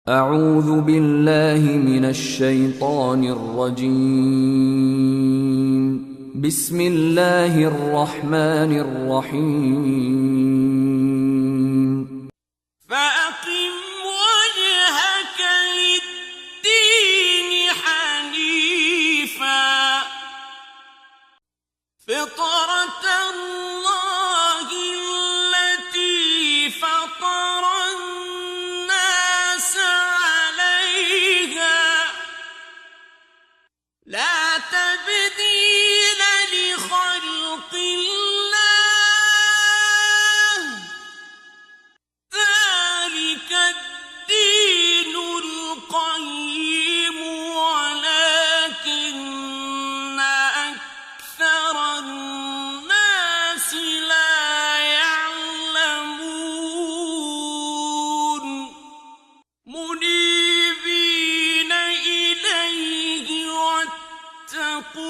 أعوذ بالله من الشيطان الرجيم. بسم الله الرحمن الرحيم. فأقم وجهك للدين حنيفا فطرة الله التي فطر الناس عليها لا تبديل لخلق الله ذلك الدين القيم ولكن أكثر الناس لا يعلمون منيبين إليه واتقوه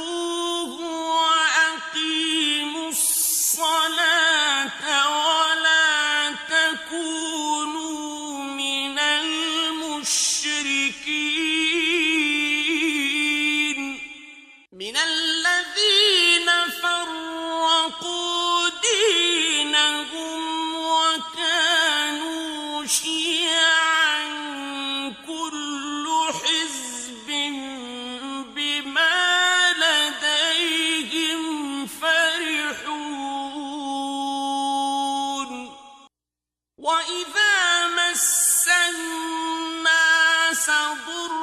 وأقيموا الصلاة ولا تكونوا من المشركين من الذين فرقوا دينهم وكانوا شيعا كل حزب بما لديهم فرحون وإذا مس الناس ضر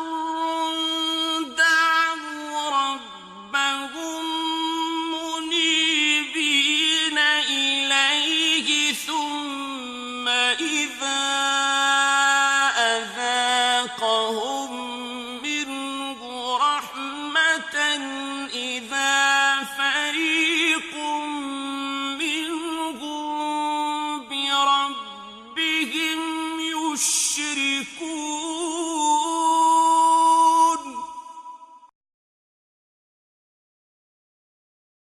دعوا ربهم منيبين إليه ثم إذا أذاقهم